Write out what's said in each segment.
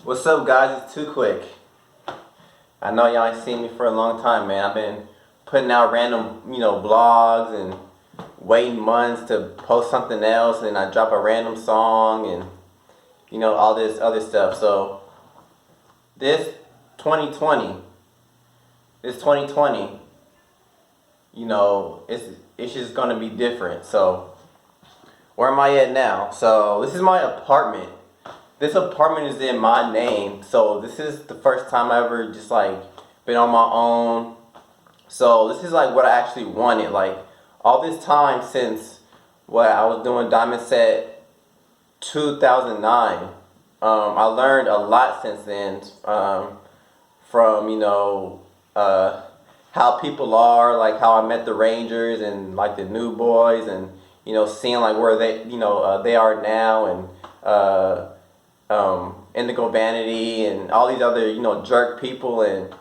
What's up, guys? It's Too Quick. I know y'all ain't seen me for a long time, man. I've been putting out random, blogs and waiting months to post something else, and I drop a random song and all this other stuff. So this 2020, this 2020, it's just gonna be different. So where am I at now? So this is my apartment. This apartment is in my name, so this is the first time I ever just like been on my own. So this is like what I actually wanted. Like all this time since what I was doing Diamond Set 2009. I learned a lot since then, from how people are, like how I met the Rangers and like the New Boys, and seeing like where they are now, and Indigo Vanity and all these other jerk people, and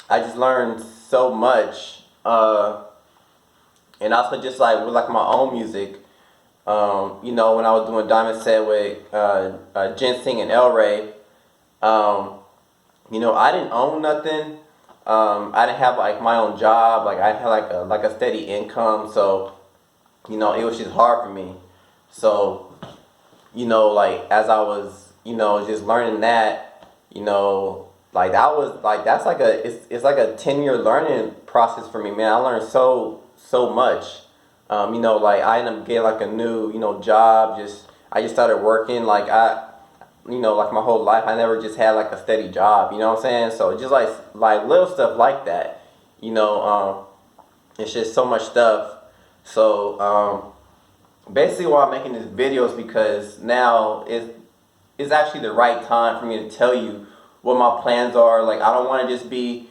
I just learned so much, and also just like with like my own music. When I was doing Diamond Set with Ginseng and El Ray, I didn't own nothing. I didn't have like my own job. Like I had like a steady income, so it was just hard for me. So like as I was just learning that, like that was like that's like it's like a 10-year learning process for me, man. I learned so much. Like I ended up getting like a new, job. I just started working. Like like my whole life, I never just had like a steady job. You know what I'm saying? So just like little stuff like that. It's just so much stuff. So basically, why I'm making this video is because now it's actually the right time for me to tell you what my plans are. Like I don't want to just be,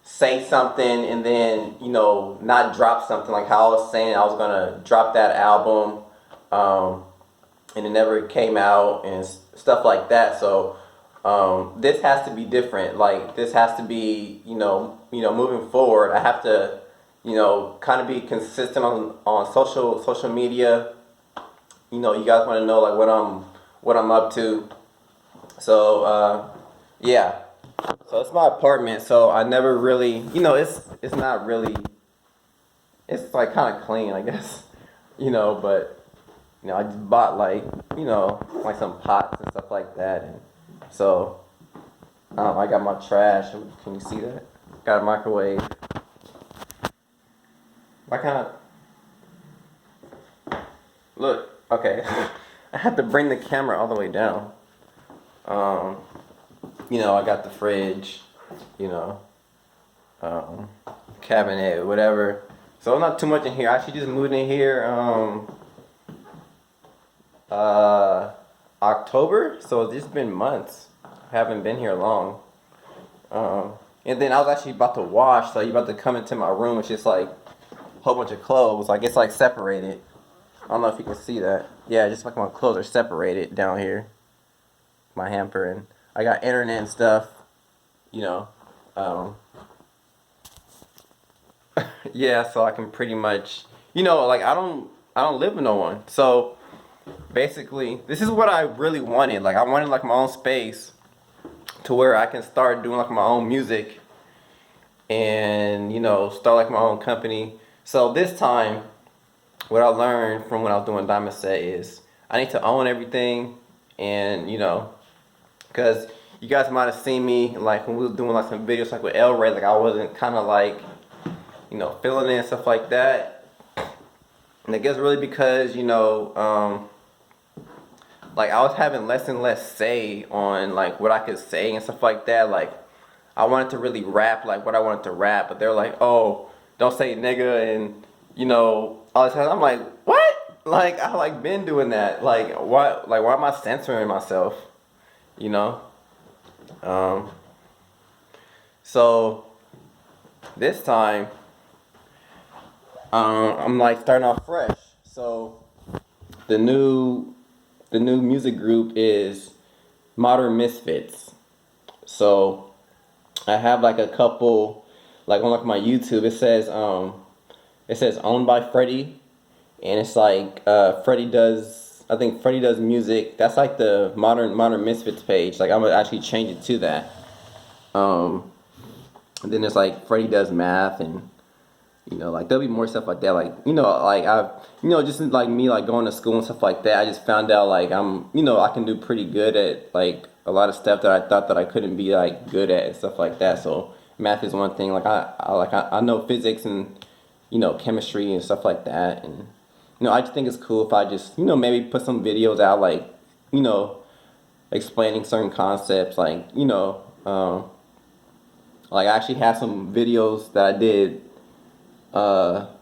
say something and then not drop something, like how I was saying I was gonna drop that album, and it never came out and stuff like that. So this has to be different. Like this has to be moving forward. I have to kind of be consistent on social media. You guys want to know like what I'm up to. So yeah. So it's my apartment. So I never really, it's not really, it's like kind of clean, I guess, but I just bought like some pots and stuff like that, and so I got my trash. Can you see that? Got a microwave. I kind of look. Okay, I have to bring the camera all the way down. I got the fridge, cabinet, whatever. So not too much in here. I actually just moved in here October, so it's just been months. I haven't been here long. And then I was actually about to wash, so you about to come into my room. It's just like a whole bunch of clothes. Like it's like separated. I don't know if you can see that. Yeah, just like my clothes are separated down here. My hamper, and I got internet and stuff. Yeah, so I can pretty much, like I don't live with no one. So basically, this is what I really wanted. Like I wanted like my own space to where I can start doing like my own music, and start like my own company. So this time, what I learned from when I was doing Diamond Set is I need to own everything, and because you guys might have seen me like when we was doing like some videos like with El Ray, like I wasn't kind of like feeling it and stuff like that. And I guess really because like I was having less and less say on like what I could say and stuff like that. Like I wanted to really rap like what I wanted to rap, but they're like, oh, don't say nigga and all this time. I'm like, what? Like I like been doing that. Like what? Like why am I censoring myself? So this time, I'm like starting off fresh. So the new music group is Modern Misfits. So I have like a couple, like on like my YouTube. It says owned by Freddie, and it's like Freddie does I think Freddie Does Music. That's like the modern Misfits page. Like I'm gonna actually change it to that. Um, and then there's like Freddie Does Math, and like there'll be more stuff like that. Like like I've just like me like going to school and stuff like that. I just found out like I can do pretty good at like a lot of stuff that I thought that I couldn't be like good at and stuff like that. So math is one thing. Like I know physics and chemistry and stuff like that. And I just think it's cool if I just maybe put some videos out like you know explaining certain concepts like like I actually have some videos that I did. Well,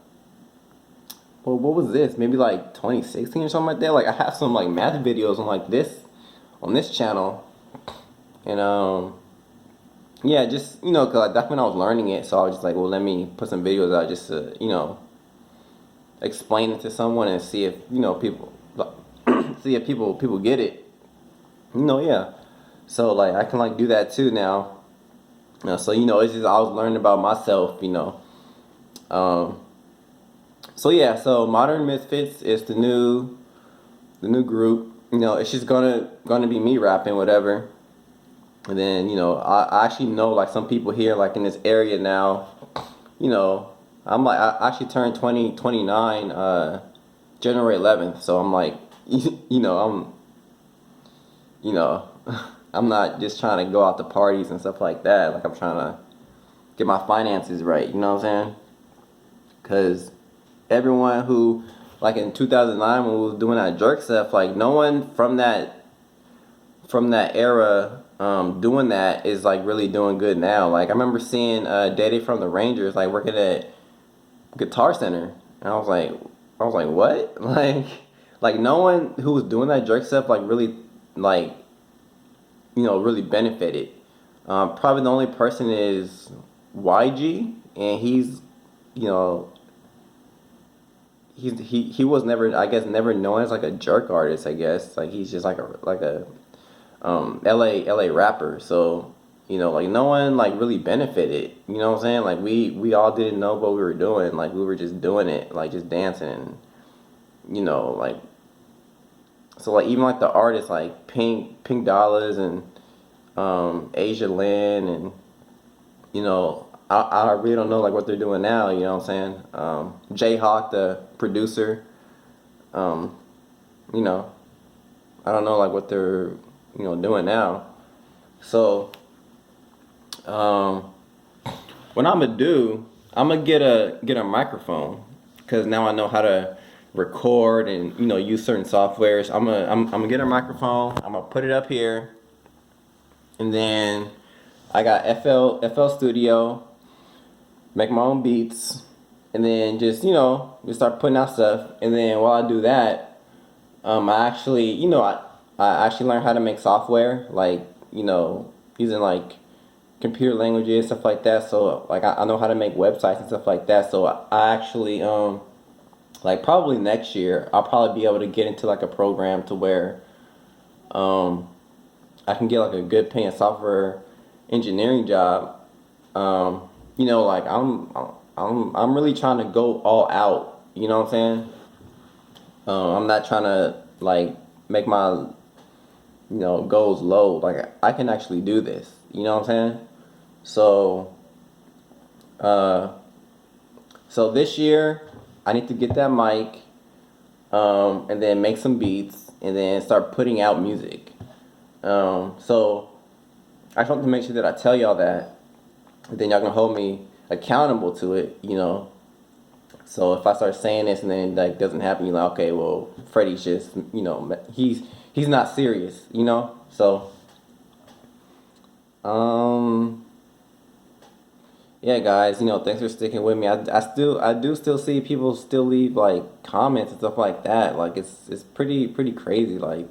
what was this? Maybe like 2016 or something like that. Like I have some like math videos on like this channel, and yeah, just cause that's when I was learning it. So I was just like, well, let me put some videos out just to explain it to someone and see if people see if people get it. Yeah. So like I can like do that too now. So it's just I was learning about myself. Um, so yeah, so Modern Misfits is the new group. It's just gonna be me rapping whatever. And then I actually know like some people here like in this area now. You know I'm like I actually turned 29 January 11th. So I'm like I'm you know I'm not just trying to go out to parties and stuff like that. Like I'm trying to get my finances right. You know what I'm saying? Because everyone who like in 2009 when we was doing that jerk stuff, like no one from that era doing that is like really doing good now. Like I remember seeing Daddy from the Rangers like working at Guitar Center, and I was like what? Like no one who was doing that jerk stuff like really like really benefited. Probably the only person is YG, and he's you know he was never, I guess, never known as like a jerk artist. I guess like he's just like a LA rapper. So like no one like really benefited. You know what I'm saying? Like we all didn't know what we were doing. Like we were just doing it, like just dancing. And, like so like even like the artists like Pink Dollars and Asia Lynn and I really don't know like what they're doing now. You know what I'm saying? Jayhawk, the producer. Um, you know, I don't know like what they're doing now. So what I'm gonna do, I'm gonna get a microphone because now I know how to record and use certain softwares. I'm gonna get a microphone. I'm gonna put it up here, and then I got FL Studio. Make my own beats, and then just start putting out stuff. And then while I do that, I actually I actually learned how to make software like using like computer languages, stuff like that. So like I know how to make websites and stuff like that. So I actually like probably next year I'll probably be able to get into like a program to where um I can get like a good paying software engineering job. Like I'm really trying to go all out. You know what I'm saying? I'm not trying to like make my goals low. Like I can actually do this. You know what I'm saying? So uh, so this year I need to get that mic, and then make some beats, and then start putting out music. So I just want to make sure that I tell y'all that. Then y'all gonna hold me accountable to it. So if I start saying this and then like doesn't happen, you're like, okay, well, Freddie's just he's not serious. So um yeah, guys, thanks for sticking with me. I do still see people still leave like comments and stuff like that. Like it's pretty crazy. Like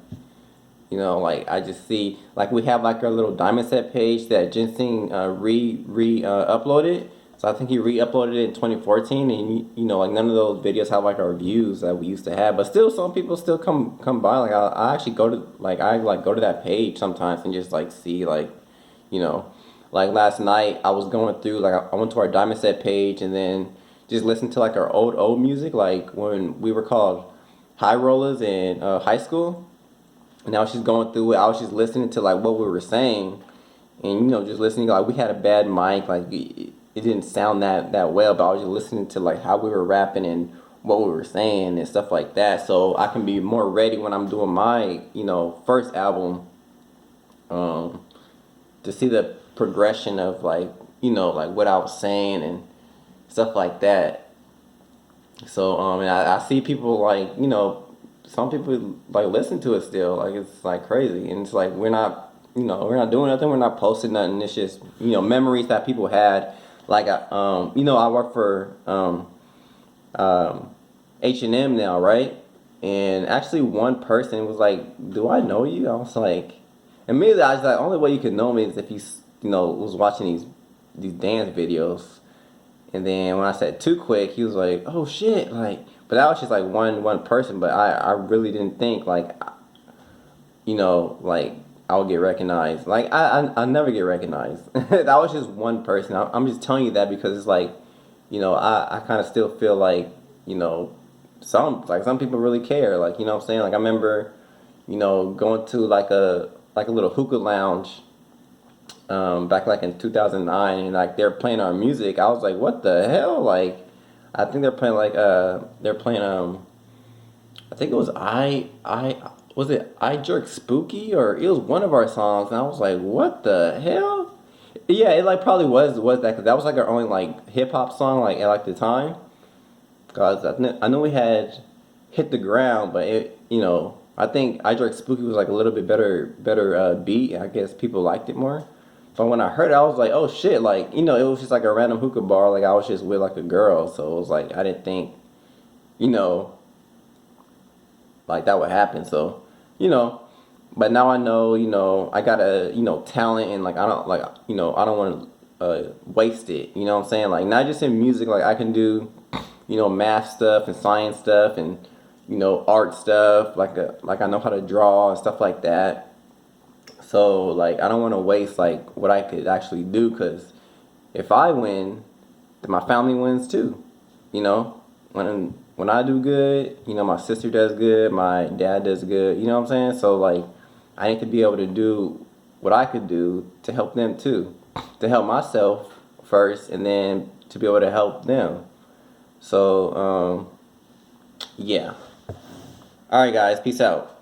I just see like we have like our little diamond set page that Ginseng re uploaded. So I think he re-uploaded it in 2014, and like none of those videos have like our views that we used to have. But still, some people still come by. Like I actually go to that page sometimes and just like see like you know like last night I was going through like I went to our diamond set page and then just listened to like our old music like when we were called high rollers in high school. And now she's going through it. I was just listening to like what we were saying, and just listening. Like we had a bad mic, like it didn't sound that well. But I was just listening to like how we were rapping and what we were saying and stuff like that, so I can be more ready when I'm doing my first album. Um, to see the progression of like like what I was saying and stuff like that. So and I see people like some people like listen to it still, like it's like crazy, and it's like we're not doing nothing, we're not posting nothing. It's just memories that people had. Like I work for H&M now, right? And actually one person was like, "Do I know you?" I was like, immediately I was like, "Only way you could know me is if you was watching these dance videos." And then when I said Too Quick, he was like, "Oh shit!" Like, but that was just like one person. But I really didn't think like like I would get recognized. Like I never get recognized. That was just one person. I'm just telling you that because it's like I kind of still feel like some people really care. Like what I'm saying. Like I remember going to like a little hookah lounge back like in 2009, and like they're playing our music. I was like, what the hell? Like, I think they're playing I think it was I was it I Jerk Spooky, or it was one of our songs, and I was like, what the hell? Yeah, it like probably was that, because that was like our only like hip hop song like at like the time. Cause I know we had Hit the Ground, but I think I Jerk Spooky was like a little bit better beat. I guess people liked it more. But when I heard it, I was like, oh shit, like it was just like a random hookah bar. Like I was just with like a girl, so it was like I didn't think you know like that would happen. So you know, but now I know I got a talent, and like I don't like I don't want to waste it. You know what I'm saying? Like not just in music, like I can do math stuff and science stuff and art stuff. Like I know how to draw and stuff like that. So like I don't want to waste like what I could actually do, because if I win, then my family wins too. You know, when I do good, my sister does good, my dad does good. You know what I'm saying? So like I need to be able to do what I could do to help them too, to help myself first, and then to be able to help them. So yeah. All right, guys. Peace out.